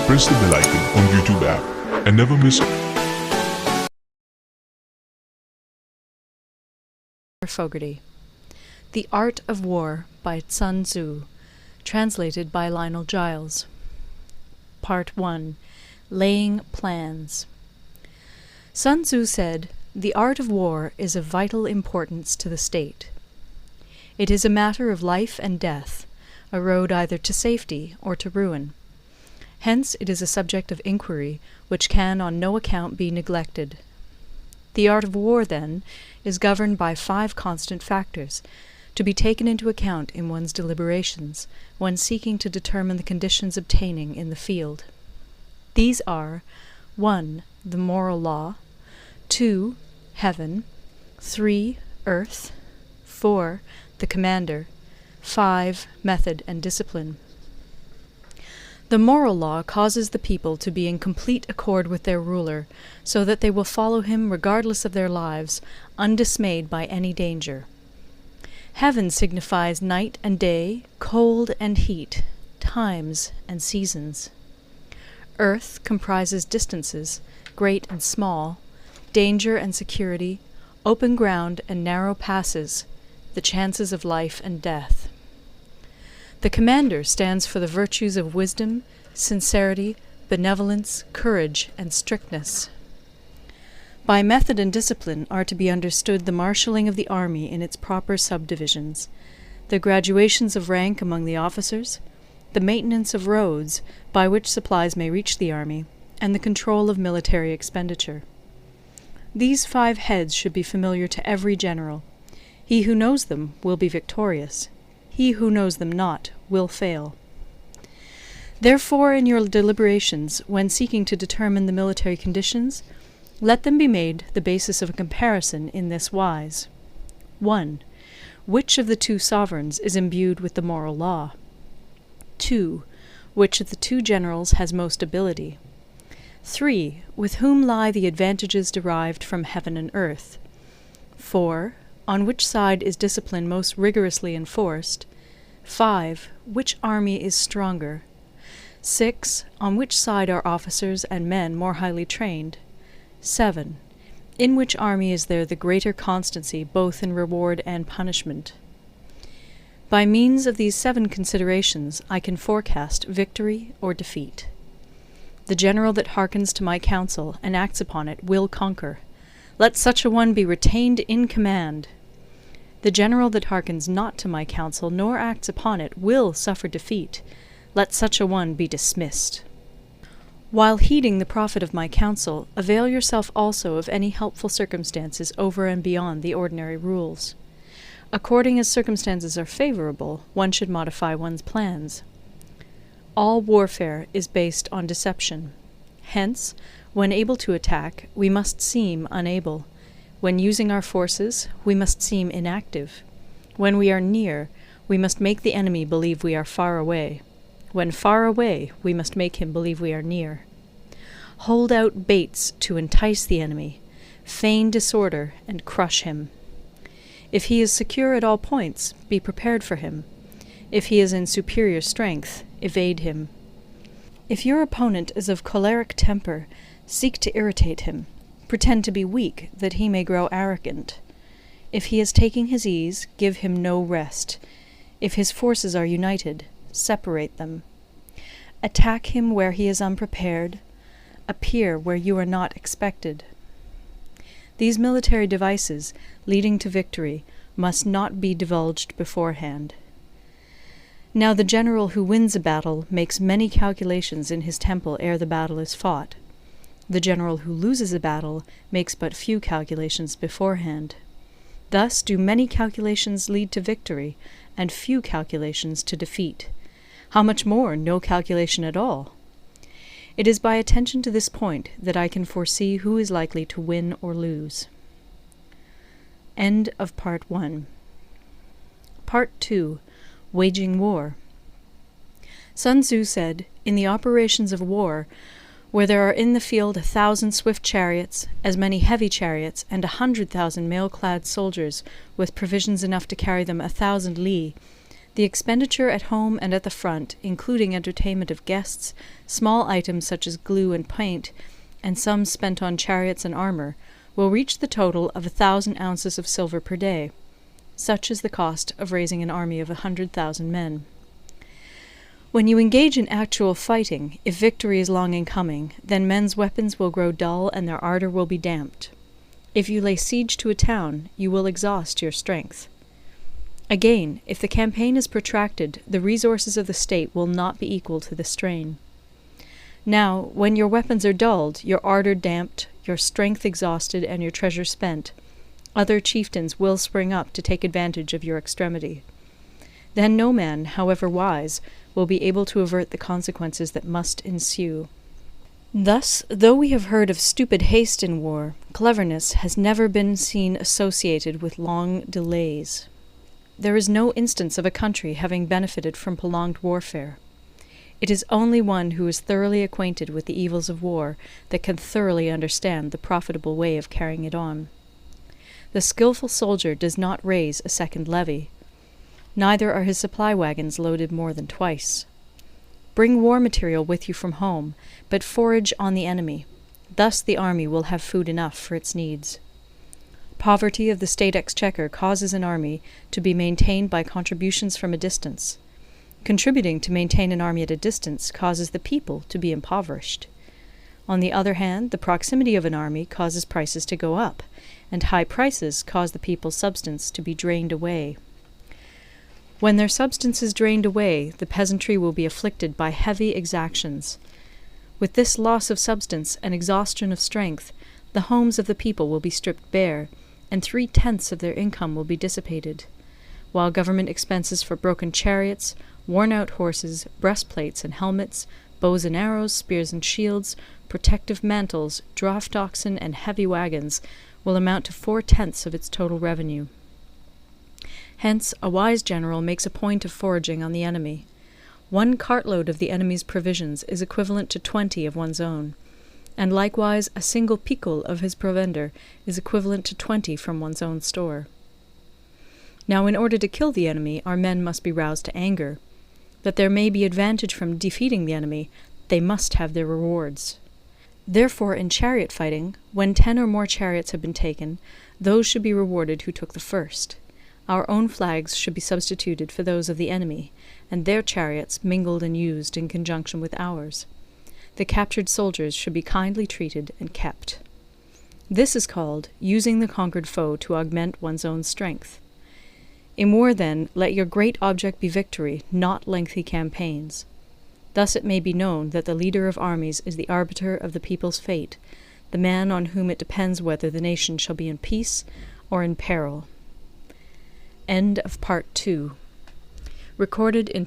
press the bell icon on YouTube app and never miss Fogarty. The Art of War by Sun Tzu. Translated by Lionel Giles. Part 1. Laying Plans. Sun Tzu said, "The art of war is of vital importance to the state. It is a matter of life and death, a road either to safety or to ruin. Hence it is a subject of inquiry which can on no account be neglected. The art of war, then, is governed by 5 constant factors, to be taken into account in one's deliberations when seeking to determine the conditions obtaining in the field. These are 1. The moral law, 2. Heaven, 3. Earth, 4. The commander, 5. Method and discipline. The moral law causes the people to be in complete accord with their ruler, so that they will follow him regardless of their lives, undismayed by any danger. Heaven signifies night and day, cold and heat, times and seasons. Earth comprises distances, great and small, danger and security, open ground and narrow passes, the chances of life and death. The commander stands for the virtues of wisdom, sincerity, benevolence, courage, and strictness. By method and discipline are to be understood the marshalling of the army in its proper subdivisions, the graduations of rank among the officers, the maintenance of roads by which supplies may reach the army, and the control of military expenditure. These 5 heads should be familiar to every general. He who knows them will be victorious. He who knows them not will fail. Therefore, in your deliberations, when seeking to determine the military conditions, let them be made the basis of a comparison in this wise. 1. Which of the 2 sovereigns is imbued with the moral law? 2. Which of the 2 generals has most ability? 3. With whom lie the advantages derived from heaven and earth? 4. On which side is discipline most rigorously enforced? 5. Which army is stronger? 6. On which side are officers and men more highly trained? 7. In which army is there the greater constancy both in reward and punishment? By means of these 7 considerations I can forecast victory or defeat. The general that hearkens to my counsel and acts upon it will conquer. Let such a one be retained in command. The general that hearkens not to my counsel nor acts upon it will suffer defeat. Let such a one be dismissed. While heeding the profit of my counsel, avail yourself also of any helpful circumstances over and beyond the ordinary rules. According as circumstances are favorable, one should modify one's plans. All warfare is based on deception. Hence, when able to attack, we must seem unable. When using our forces, we must seem inactive. When we are near, we must make the enemy believe we are far away. When far away, we must make him believe we are near. Hold out baits to entice the enemy, feign disorder, and crush him. If he is secure at all points, be prepared for him. If he is in superior strength, evade him. If your opponent is of choleric temper, seek to irritate him. Pretend to be weak, that he may grow arrogant. If he is taking his ease, give him no rest. If his forces are united, separate them. Attack him where he is unprepared. Appear where you are not expected. These military devices, leading to victory, must not be divulged beforehand. Now the general who wins a battle makes many calculations in his temple ere the battle is fought. The general who loses a battle makes but few calculations beforehand. Thus do many calculations lead to victory, and few calculations to defeat. How much more no calculation at all? It is by attention to this point that I can foresee who is likely to win or lose. End of Part 1. Part 2. Waging War. Sun Tzu said, "In the operations of war, where there are in the field 1,000 swift chariots, as many heavy chariots, and 100,000 mail-clad soldiers, with provisions enough to carry them 1,000 li, The expenditure at home and at the front, including entertainment of guests, small items such as glue and paint, and sums spent on chariots and armour, will reach the total of 1,000 ounces of silver per day. Such is the cost of raising an army of 100,000 men. When you engage in actual fighting, if victory is long in coming, then men's weapons will grow dull and their ardour will be damped. If you lay siege to a town, you will exhaust your strength. Again, if the campaign is protracted, the resources of the state will not be equal to the strain. Now, when your weapons are dulled, your ardour damped, your strength exhausted, and your treasure spent, other chieftains will spring up to take advantage of your extremity. Then no man, however wise, will be able to avert the consequences that must ensue. Thus, though we have heard of stupid haste in war, cleverness has never been seen associated with long delays. There is no instance of a country having benefited from prolonged warfare. It is only one who is thoroughly acquainted with the evils of war that can thoroughly understand the profitable way of carrying it on. The skilful soldier does not raise a second levy. Neither are his supply wagons loaded more than twice. Bring war material with you from home, but forage on the enemy. Thus the army will have food enough for its needs. Poverty of the state exchequer causes an army to be maintained by contributions from a distance. Contributing to maintain an army at a distance causes the people to be impoverished. On the other hand, the proximity of an army causes prices to go up, and high prices cause the people's substance to be drained away. When their substance is drained away, the peasantry will be afflicted by heavy exactions. With this loss of substance and exhaustion of strength, the homes of the people will be stripped bare, and 3/10 of their income will be dissipated, while government expenses for broken chariots, worn-out horses, breastplates and helmets, bows and arrows, spears and shields, protective mantles, draught oxen, and heavy wagons will amount to 4/10 of its total revenue. Hence, a wise general makes a point of foraging on the enemy. 1 cartload of the enemy's provisions is equivalent to 20 of one's own, and likewise a single picul of his provender is equivalent to 20 from one's own store. Now, in order to kill the enemy, our men must be roused to anger. That there may be advantage from defeating the enemy, they must have their rewards. Therefore, in chariot fighting, when 10 or more chariots have been taken, those should be rewarded who took the first. Our own flags should be substituted for those of the enemy, and their chariots mingled and used in conjunction with ours. The captured soldiers should be kindly treated and kept. This is called using the conquered foe to augment one's own strength. In war, then, let your great object be victory, not lengthy campaigns. Thus it may be known that the leader of armies is the arbiter of the people's fate, the man on whom it depends whether the nation shall be in peace or in peril. End of Part 2. Recorded in